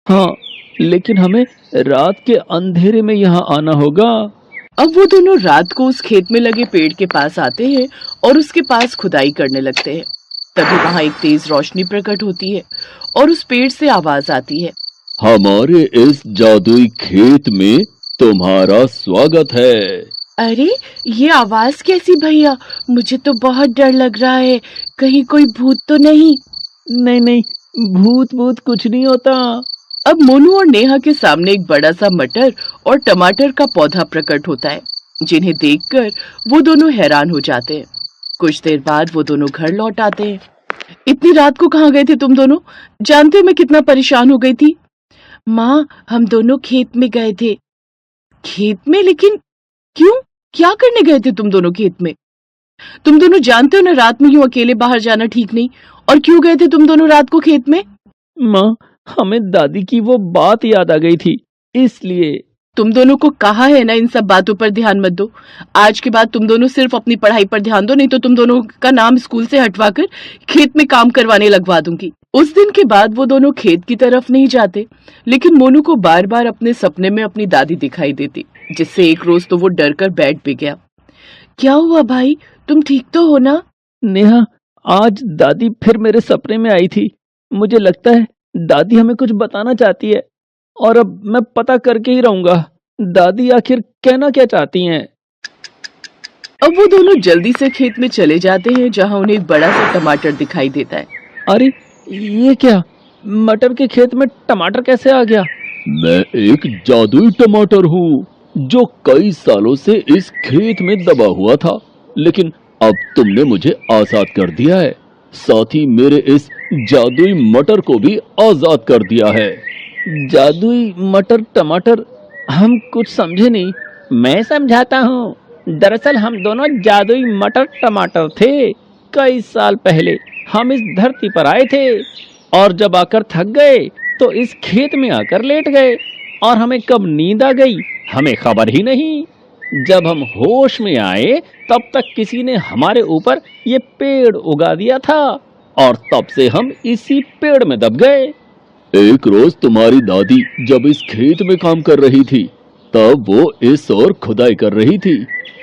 हाँ, लेकिन हमें रात के अंधेरे में यहाँ आना होगा। अब वो दोनों रात को उस खेत में लगे पेड़ के पास आते हैं और उसके पास खुदाई करने लगते हैं। तभी वहां एक तेज रोशनी प्रकट होती है और उस पेड़ से आवाज आती है, हमारे इस जादुई खेत में तुम्हारा स्वागत है। अरे ये आवाज कैसी भैया? मुझे तो बहुत डर लग रहा है, कहीं कोई भूत तो नहीं? नहीं नहीं, भूत भूत कुछ नहीं होता। अब मोनू और नेहा के सामने एक बड़ा सा मटर और टमाटर का पौधा प्रकट होता है, जिन्हें देखकर वो दोनों हैरान हो जाते हैं। कुछ देर बाद वो दोनों घर लौट आते हैं। इतनी रात को कहाँ गए थे तुम दोनों? जानते हो मैं कितना परेशान हो गई थी। माँ, हम दोनों खेत में गए थे। खेत में? लेकिन क्यों? क्या करने गए थे तुम दोनों खेत में? तुम दोनों जानते हो ना रात में यूं अकेले बाहर जाना ठीक नहीं। और क्यों गए थे तुम दोनों रात को खेत में? माँ, हमें दादी की वो बात याद आ गई थी, इसलिए। तुम दोनों को कहा है ना इन सब बातों पर ध्यान मत दो। आज के बाद तुम दोनों सिर्फ अपनी पढ़ाई पर ध्यान दो, नहीं तो तुम दोनों का नाम स्कूल से हटवाकर खेत में काम करवाने लगवा दूंगी। उस दिन के बाद वो दोनों खेत की तरफ नहीं जाते, लेकिन मोनू को बार बार अपने सपने में अपनी दादी दिखाई देती, जिससे एक रोज तो वो डर कर बैठ भी गया। क्या हुआ भाई, तुम ठीक तो हो ना? नेहा, आज दादी फिर मेरे सपने में आई थी। मुझे लगता है दादी हमें कुछ बताना चाहती है, और अब मैं पता करके ही रहूंगा दादी आखिर कहना क्या चाहती हैं। अब वो दोनों जल्दी से खेत में चले जाते हैं, जहाँ उन्हें एक बड़ा सा टमाटर दिखाई देता है। अरे ये क्या, मटर के खेत में टमाटर कैसे आ गया? मैं एक जादुई टमाटर हूँ जो कई सालों से इस खेत में दबा हुआ था, लेकिन अब तुमने मुझे आजाद कर दिया है। साथ ही मेरे इस जादुई मटर को भी आजाद कर दिया है। जादुई मटर टमाटर, हम कुछ समझे नहीं। मैं समझाता हूँ। दरअसल हम दोनों जादुई मटर टमाटर थे। कई साल पहले हम इस धरती पर आए थे, और जब आकर थक गए तो इस खेत में आकर लेट गए, और हमें कब नींद आ गई हमें खबर ही नहीं। जब हम होश में आए तब तक किसी ने हमारे ऊपर ये पेड़ उगा दिया था, और तब से हम इसी पेड़ में दब गए। एक रोज तुम्हारी दादी जब इस खेत में काम कर रही थी, तब वो इस ओर खुदाई कर रही थी।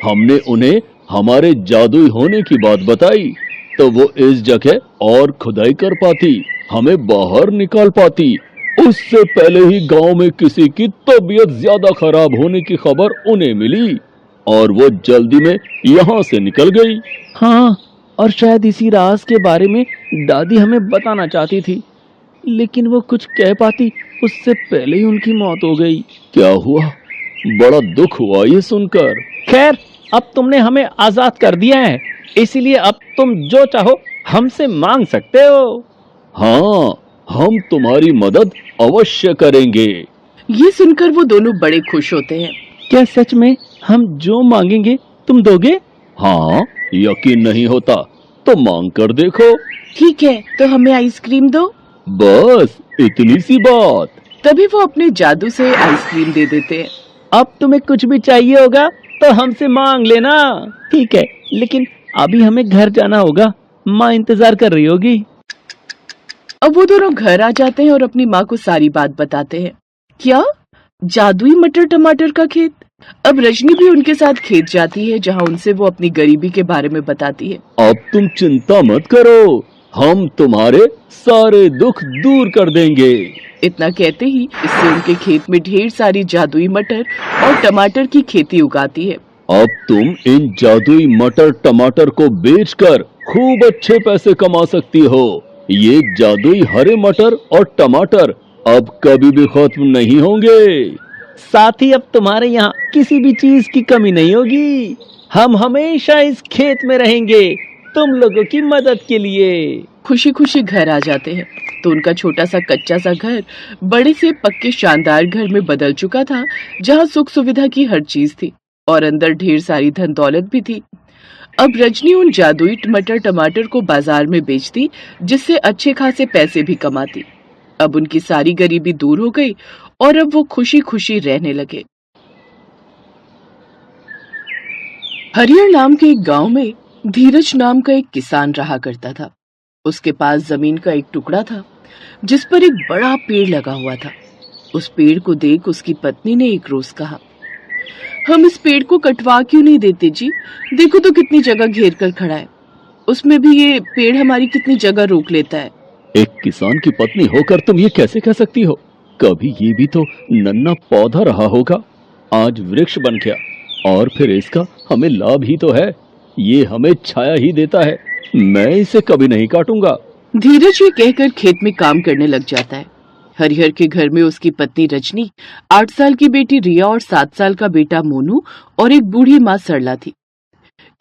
हमने उन्हें हमारे जादुई होने की बात बताई, तो वो इस जगह और खुदाई कर पाती, हमें बाहर निकाल पाती। उससे पहले ही गांव में किसी की तबीयत ज्यादा खराब होने की खबर उन्हें मिली, और वो जल्दी में यहाँ से निकल गई। हाँ, और शायद इसी राज के बारे में दादी हमें बताना चाहती थी, लेकिन वो कुछ कह पाती उससे पहले ही उनकी मौत हो गई। क्या हुआ? बड़ा दुख हुआ ये सुनकर। खैर, अब तुमने हमें आजाद कर दिया है, इसीलिए अब तुम जो चाहो हमसे मांग सकते हो। हाँ, हम तुम्हारी मदद अवश्य करेंगे। ये सुनकर वो दोनों बड़े खुश होते हैं। क्या सच में हम जो मांगेंगे तुम दोगे? हाँ, यकीन नहीं होता तो मांग कर देखो। ठीक है, तो हमें आइसक्रीम दो। बस इतनी सी बात। तभी वो अपने जादू से आइसक्रीम दे देते हैं। अब तुम्हें कुछ भी चाहिए होगा तो हमसे मांग लेना। ठीक है, लेकिन अभी हमें घर जाना होगा, माँ इंतजार कर रही होगी। अब वो दोनों घर आ जाते हैं और अपनी माँ को सारी बात बताते हैं। क्या? जादुई मटर टमाटर का खेत? अब रजनी भी उनके साथ खेत जाती है, जहाँ उनसे वो अपनी गरीबी के बारे में बताती है। अब तुम चिंता मत करो, हम तुम्हारे सारे दुख दूर कर देंगे। इतना कहते ही इससे उनके खेत में ढेर सारी जादुई मटर और टमाटर की खेती उगाती है। अब तुम इन जादुई मटर टमाटर को बेचकर खूब अच्छे पैसे कमा सकती हो। ये जादुई हरे मटर और टमाटर अब कभी भी खत्म नहीं होंगे। साथ ही अब तुम्हारे यहाँ किसी भी चीज की कमी नहीं होगी। हम हमेशा इस खेत में रहेंगे तुम लोगों की मदद के लिए। खुशी खुशी घर आ जाते हैं तो उनका छोटा सा कच्चा सा घर बड़े से पक्के शानदार घर में बदल चुका था, जहाँ सुख सुविधा की हर चीज थी और अंदर ढेर सारी धन दौलत भी थी। अब रजनी उन जादुई मटर टमाटर को बाजार में बेचती, जिससे अच्छे खासे पैसे भी कमाती। अब उनकी सारी गरीबी दूर हो गई और अब वो खुशी खुशी रहने लगे। हरियर नाम के एक गांव में धीरज नाम का एक किसान रहा करता था। उसके पास जमीन का एक टुकड़ा था जिस पर एक बड़ा पेड़ लगा हुआ था। उस पेड़ को देख उसकी पत्नी ने एक रोज कहा, हम इस पेड़ को कटवा क्यों नहीं देते जी? देखो तो कितनी जगह घेर कर खड़ा है, उसमें भी ये पेड़ हमारी कितनी जगह रोक लेता है। एक किसान की पत्नी होकर तुम ये कैसे कह सकती हो? कभी ये भी तो नन्हा पौधा रहा होगा, आज वृक्ष बन गया, और फिर इसका हमें लाभ ही तो है। ये हमें छाया ही देता है। मैं इसे कभी नहीं काटूंगा। धीरज ये कहकर खेत में काम करने लग जाता है। हरिहर के घर में उसकी पत्नी रजनी, 8 साल की बेटी रिया और 7 साल का बेटा मोनू और एक बूढ़ी माँ सरला थी।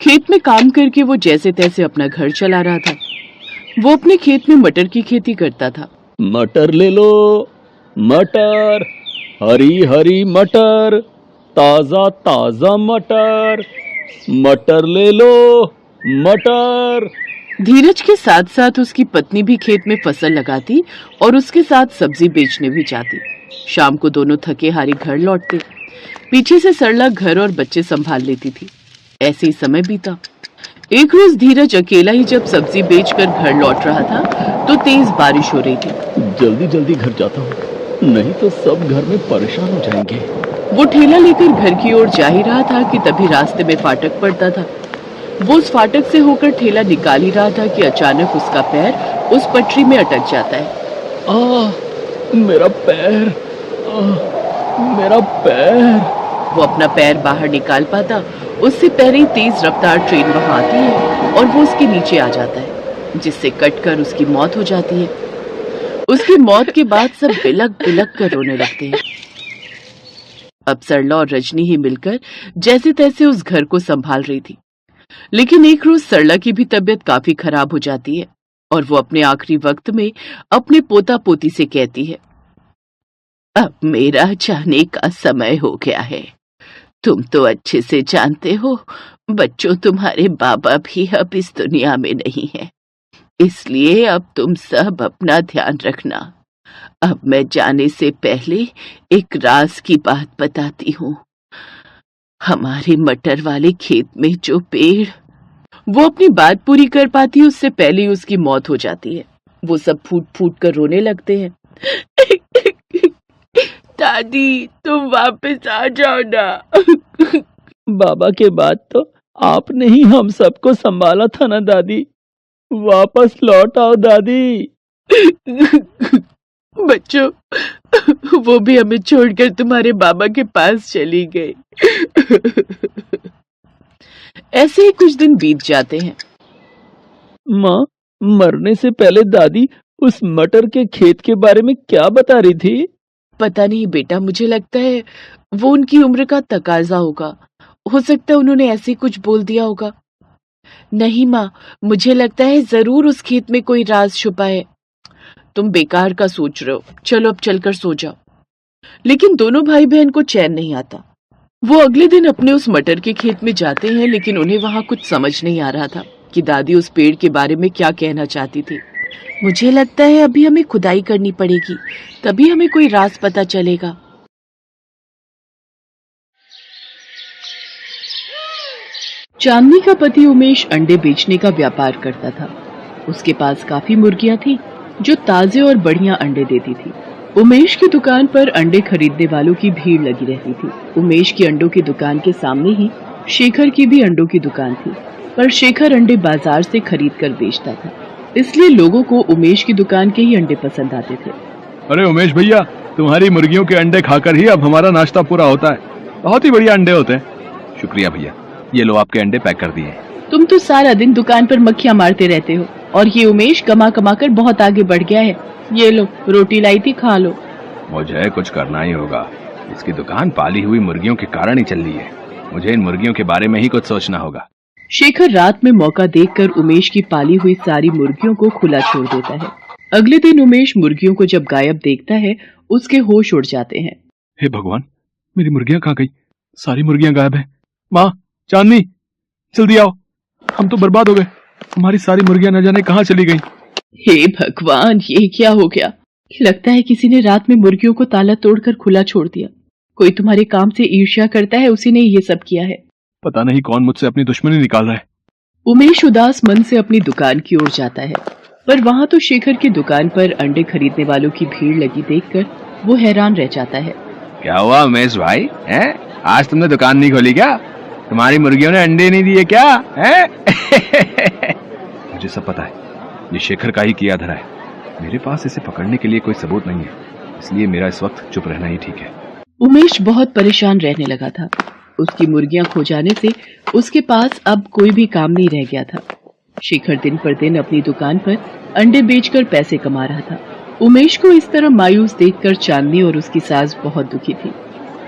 खेत में काम करके वो जैसे तैसे अपना घर चला रहा था। वो अपने खेत में मटर की खेती करता था। मटर ले लो, मटर, हरी हरी मटर, ताजा ताजा मटर, मटर ले लो, मटर। धीरज के साथ साथ उसकी पत्नी भी खेत में फसल लगाती और उसके साथ सब्जी बेचने भी जाती। शाम को दोनों थके हारे घर लौटते। पीछे से सरला घर और बच्चे संभाल लेती थी। ऐसे ही समय बीता। एक रोज धीरज अकेला ही जब सब्जी बेचकर घर लौट रहा था तो तेज बारिश हो रही थी। जल्दी जल्दी घर जाता हूँ, नहीं तो सब घर में परेशान हो जाएंगे। वो ठेला लेकर घर की ओर जा ही रहा था कि तभी रास्ते में फाटक पड़ता था। वो उस फाटक से होकर ठेला निकाल ही रहा था कि अचानक उसका पैर उस पटरी में अटक जाता है। मेरा पैर, मेरा पैर। वो अपना पैर बाहर निकाल पाता उससे पहले ही तेज रफ्तार ट्रेन वहां आती है और वो उसके नीचे आ जाता है, जिससे कटकर उसकी मौत हो जाती है। उसकी मौत के बाद सब बिलक बिलक कर रोने लगते हैं। अब सरला और रजनी ही मिलकर जैसे तैसे उस घर को संभाल रही थी। लेकिन एक रोज सरला की भी तबीयत काफी खराब हो जाती है और वो अपने आखिरी वक्त में अपने पोता पोती से कहती है, अब मेरा जाने का समय हो गया है। तुम तो अच्छे से जानते हो बच्चों, तुम्हारे बाबा भी अब इस दुनिया में नहीं है, इसलिए अब तुम सब अपना ध्यान रखना। अब मैं जाने से पहले एक राज की बात बताती हूँ। हमारे मटर वाले खेत में जो पेड़। वो अपनी बात पूरी कर पाती है उससे पहले ही उसकी मौत हो जाती है। वो सब फूट फूट कर रोने लगते हैं। दादी तुम वापस आ जाओ ना। बाबा के बाद तो आपने ही हम सबको संभाला था ना दादी, वापस लौट आओ दादी। बच्चों, वो भी हमें छोड़कर तुम्हारे बाबा के पास चली गई। ऐसे ही कुछ दिन बीत जाते हैं। माँ, मरने से पहले दादी उस मटर के खेत के बारे में क्या बता रही थी? पता नहीं बेटा, मुझे लगता है वो उनकी उम्र का तकाजा होगा। हो सकता है उन्होंने ऐसे कुछ बोल दिया होगा। नहीं माँ, मुझे लगता है जरूर उस खेत में कोई राज छुपा है। तुम बेकार का सोच रहे हो, चलो अब चलकर सो जाओ। लेकिन दोनों भाई बहन को चैन नहीं आता। वो अगले दिन अपने उस मटर के खेत में जाते हैं, लेकिन उन्हें वहां कुछ समझ नहीं आ रहा था कि दादी उस पेड़ के बारे में क्या कहना चाहती थी। मुझे लगता है अभी हमें खुदाई करनी पड़ेगी, तभी हमें कोई राज पता चलेगा। चांदनी का पति उमेश अंडे बेचने का व्यापार करता था। उसके पास काफी मुर्गियां थी जो ताजे और बढ़िया अंडे देती थी। उमेश की दुकान पर अंडे खरीदने वालों की भीड़ लगी रहती थी। उमेश की अंडों की दुकान के सामने ही शेखर की भी अंडों की दुकान थी, पर शेखर अंडे बाजार से खरीद कर बेचता था, इसलिए लोगों को उमेश की दुकान के ही अंडे पसंद आते थे। अरे उमेश भैया, तुम्हारी मुर्गियों के अंडे खाकर ही अब हमारा नाश्ता पूरा होता है। बहुत ही बढ़िया अंडे होते हैं। शुक्रिया भैया, ये लो आपके अंडे पैक कर दिए। तुम तो सारा दिन दुकान पर मक्खियां मारते रहते हो और ये उमेश कमा कमा कर बहुत आगे बढ़ गया है। ये लो, रोटी लाई थी, खा लो। मुझे कुछ करना ही होगा। इसकी दुकान पाली हुई मुर्गियों के कारण ही चल रही है। मुझे इन मुर्गियों के बारे में ही कुछ सोचना होगा। शेखर रात में मौका देखकर उमेश की पाली हुई सारी मुर्गियों को खुला छोड़ देता है। अगले दिन उमेश मुर्गियों को जब गायब देखता है, उसके होश उड़ जाते हैं। हे भगवान, मेरी मुर्गियां कहाँ गई? सारी मुर्गियां गायब है। माँ, चांदनी, जल्दी आओ, हम तो बर्बाद हो गए। हमारी सारी मुर्गियां न जाने कहाँ चली गई। हे भगवान, ये क्या हो गया? लगता है किसी ने रात में मुर्गियों को ताला तोड़कर खुला छोड़ दिया। कोई तुम्हारे काम से ईर्ष्या करता है, उसी ने ये सब किया है। पता नहीं कौन मुझसे अपनी दुश्मनी निकाल रहा है। उमेश उदास मन से अपनी दुकान की ओर जाता है, पर वहां तो शेखर की दुकान पर अंडे खरीदने वालों की भीड़ लगी देखकर वो हैरान रह जाता है। क्या हुआ उमेश भाई, हैं? आज तुमने दुकान नहीं खोली क्या? तुम्हारी मुर्गियों ने अंडे नहीं दिए क्या, हैं? मुझे सब पता है, ये शेखर का ही किया धरा है। मेरे पास इसे पकड़ने के लिए कोई सबूत नहीं है, इसलिए मेरा इस वक्त चुप रहना ही ठीक है। उमेश बहुत परेशान रहने लगा था। उसकी मुर्गियां खो जाने से उसके पास अब कोई भी काम नहीं रह गया था। शेखर दिन पर दिन अपनी दुकान पर अंडे बेचकर पैसे कमा रहा था। उमेश को इस तरह मायूस देखकर चांदनी और उसकी सास बहुत दुखी थी।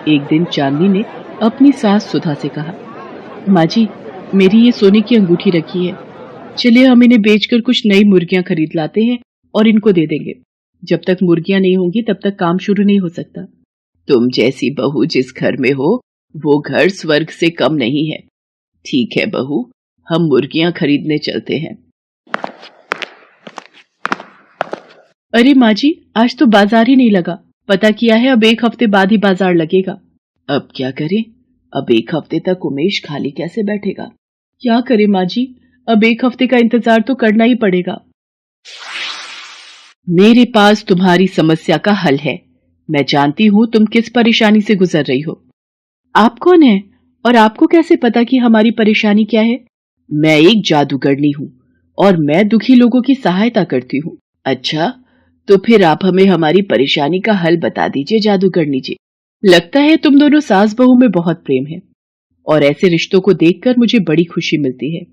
एक दिन चांदनी ने अपनी सास सुधा से कहा, माँ जी, मेरी ये सोने की अंगूठी रखी है, चलिए हम इन्हें बेचकर कुछ नई मुर्गियां खरीद लाते हैं और इनको दे देंगे। जब तक मुर्गियां नहीं होंगी तब तक काम शुरू नहीं हो सकता। तुम जैसी बहू जिस घर में हो वो घर स्वर्ग से कम नहीं है। ठीक है बहू, हम मुर्गियां खरीदने चलते हैं। अरे माँ जी, आज तो बाजार ही नहीं लगा। पता किया है अब 1 हफ्ते बाद ही बाजार लगेगा। अब क्या करें? अब 1 हफ्ते तक उमेश खाली कैसे बैठेगा? क्या करें माँ जी, अब 1 हफ्ते का इंतजार तो करना ही पड़ेगा। मेरे पास तुम्हारी समस्या का हल है। मैं जानती हूँ तुम किस परेशानी से गुजर रही हो। आप कौन है और आपको कैसे पता कि हमारी परेशानी क्या है? मैं एक जादूगरनी हूँ और मैं दुखी लोगों की सहायता करती हूँ। अच्छा, तो फिर आप हमें हमारी परेशानी का हल बता दीजिए जादूगरनी जी। लगता है तुम दोनों सास बहू में बहुत प्रेम है और ऐसे रिश्तों को देखकर मुझे बड़ी खुशी मिलती है।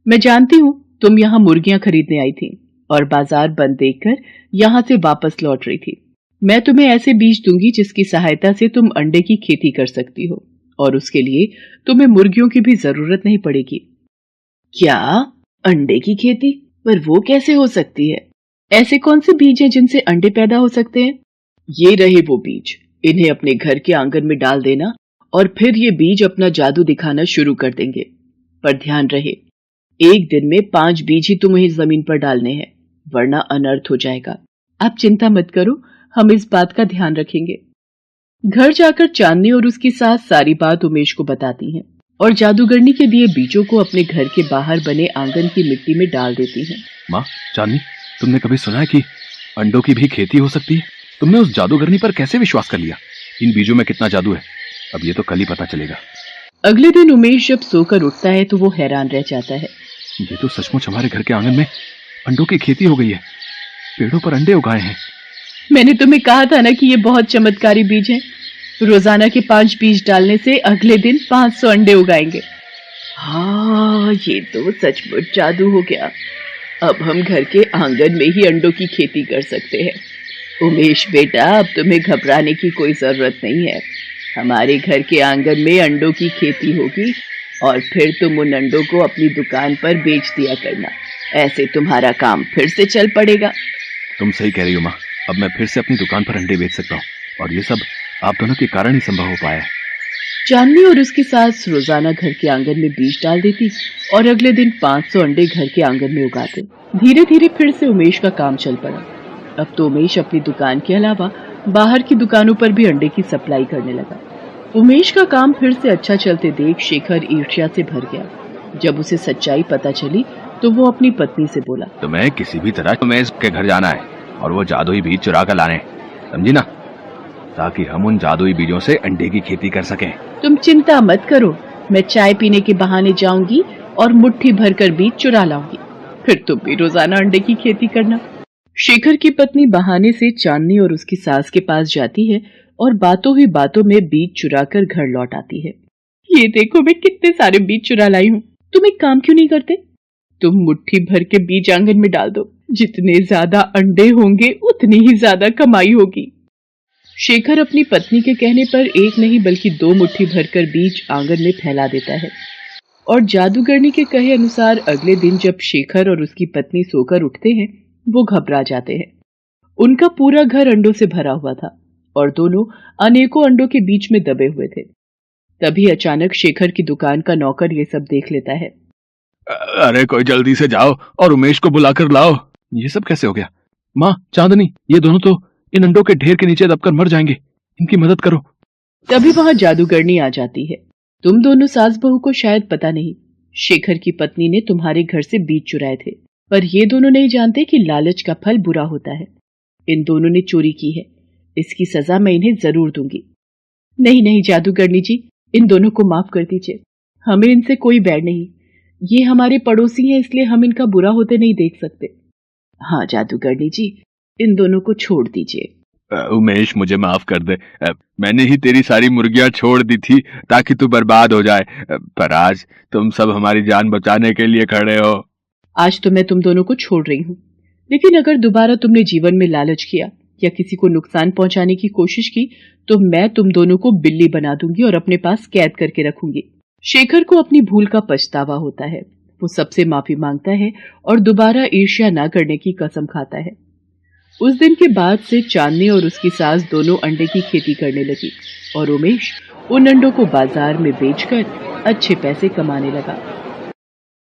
मैं जानती हूँ तुम यहाँ मुर्गियां खरीदने आई थी और बाजार बंद देखकर यहाँ से वापस लौट रही थी। मैं तुम्हें ऐसे बीज दूंगी जिसकी सहायता से तुम अंडे की खेती कर सकती हो और उसके लिए तुम्हें मुर्गियों की भी जरूरत नहीं पड़ेगी। क्या? अंडे की खेती? पर वो कैसे हो सकती है? ऐसे कौन से बीज हैं जिनसे अंडे पैदा हो सकते हैं? ये रहे वो बीज, इन्हें अपने घर के आंगन में डाल देना और फिर ये बीज अपना जादू दिखाना शुरू कर देंगे। पर ध्यान रहे, एक दिन में 5 बीज ही तुम्हें जमीन पर डालने हैं, वरना अनर्थ हो जाएगा। आप चिंता मत करो, हम इस बात का ध्यान रखेंगे। घर जाकर चांदनी और उसकी सास सारी बात उमेश को बताती हैं और जादूगरनी के दिए बीजों को अपने घर के बाहर बने आंगन की मिट्टी में डाल देती हैं। माँ, चांदनी, तुमने कभी सुना है कि अंडों की भी खेती हो सकती है? तुमने उस जादूगरनी पर कैसे विश्वास कर लिया? इन बीजों में कितना जादू है, अब ये तो कल ही पता चलेगा। अगले दिन उमेश जब सोकर उठता है तो वो हैरान रह जाता है। ये तो सचमुच हमारे घर के आंगन में अंडों की खेती हो गई है। पेड़ों पर अंडे उगाए हैं। मैंने तुम्हें कहा था ना कि ये बहुत चमत्कारी बीज हैं। रोजाना के 5 बीज डालने से अगले दिन 500 अंडे उगाएंगे। हाँ, ये तो सचमुच जादू हो गया। अब हम घर के आंगन में ही अंडों की खेती कर सकते हैं। उमेश बेटा, अब तुम्हें घबराने की कोई जरूरत नहीं है। हमारे घर के आंगन में अंडों की खेती होगी और फिर तुम उन अंडों को अपनी दुकान पर बेच दिया करना। ऐसे तुम्हारा काम फिर से चल पड़ेगा। तुम सही कह रही हो माँ, अब मैं फिर से अपनी दुकान पर अंडे बेच सकता हूँ और ये सब आप दोनों के कारण ही संभव हो पाया है। चांदनी और उसकी सास रोजाना घर के आंगन में बीज डाल देती और अगले दिन 500 अंडे घर के आंगन में उगाते। धीरे धीरे फिर से उमेश का काम चल पड़ा। अब तो उमेश अपनी दुकान के अलावा बाहर की दुकानों पर भी अंडे की सप्लाई करने लगा। उमेश का काम फिर से अच्छा चलते देख शेखर ईर्ष्या से भर गया। जब उसे सच्चाई पता चली तो वो अपनी पत्नी से बोला, तुम्हें किसी भी तरह उमेश के घर जाना है और वो जादुई बीज चुरा कर लाने, समझी ना, ताकि हम उन जादुई बीजों से अंडे की खेती कर सकें। तुम चिंता मत करो, मैं चाय पीने के बहाने जाऊंगी और मुट्ठी भरकर बीज चुरा लाऊंगी, फिर तुम भी रोजाना अंडे की खेती करना। शेखर की पत्नी बहाने से चांदनी और उसकी सास के पास जाती है और बातों ही बातों में बीज चुराकर घर लौट आती है। ये देखो मैं कितने सारे बीज चुरा लाई हूँ। तुम एक काम क्यों नहीं करते? तुम मुट्ठी भर के बीज आंगन में डाल दो। जितने ज्यादा अंडे होंगे उतनी ही ज्यादा कमाई होगी। शेखर अपनी पत्नी के कहने पर एक नहीं बल्कि 2 मुट्ठी भरकर बीज आंगन में फैला देता है और जादूगरनी के कहे अनुसार अगले दिन जब शेखर और उसकी पत्नी सोकर उठते हैं वो घबरा जाते हैं। उनका पूरा घर अंडों से भरा हुआ था और दोनों अनेकों अंडों के बीच में दबे हुए थे। तभी अचानक शेखर की दुकान का नौकर ये सब देख लेता है। अरे कोई जल्दी से जाओ और उमेश को बुलाकर लाओ। ये सब कैसे हो गया? माँ, चांदनी, ये दोनों तो इन अंडों के ढेर के नीचे दबकर मर जाएंगे, इनकी मदद करो। तभी वहां जादूगरनी आ जाती है। तुम दोनों सास बहू को शायद पता नहीं, शेखर की पत्नी ने तुम्हारे घर से बीज चुराए थे, पर ये दोनों नहीं जानते कि लालच का फल बुरा होता है। इन दोनों ने चोरी की है, इसकी सजा मैं इन्हें जरूर दूंगी। नहीं नहीं जादूगरनी जी, इन दोनों को माफ कर दीजिए। हमें इनसे कोई बैर नहीं। ये हमारे पड़ोसी हैं, इसलिए हम इनका बुरा होते नहीं देख सकते। हाँ जादूगरनी जी, इन दोनों को छोड़ दीजिए। उमेश, मुझे माफ कर दे। मैंने ही तेरी सारी मुर्गियां छोड़ दी थी ताकि तू बर्बाद हो जाए, पर आज तुम सब हमारी जान बचाने के लिए खड़े हो। आज तो मैं तुम दोनों को छोड़ रही हूँ, लेकिन अगर दोबारा तुमने जीवन में लालच किया या किसी को नुकसान पहुंचाने की कोशिश की तो मैं तुम दोनों को बिल्ली बना दूंगी और अपने पास कैद करके रखूंगी। शेखर को अपनी भूल का पछतावा होता है। वो सबसे माफी मांगता है और दोबारा ईर्ष्या न करने की कसम खाता है। उस दिन के बाद से चांदनी और उसकी सास दोनों अंडे की खेती करने लगी और उमेश उन अंडों को बाजार में बेचकर अच्छे पैसे कमाने लगा।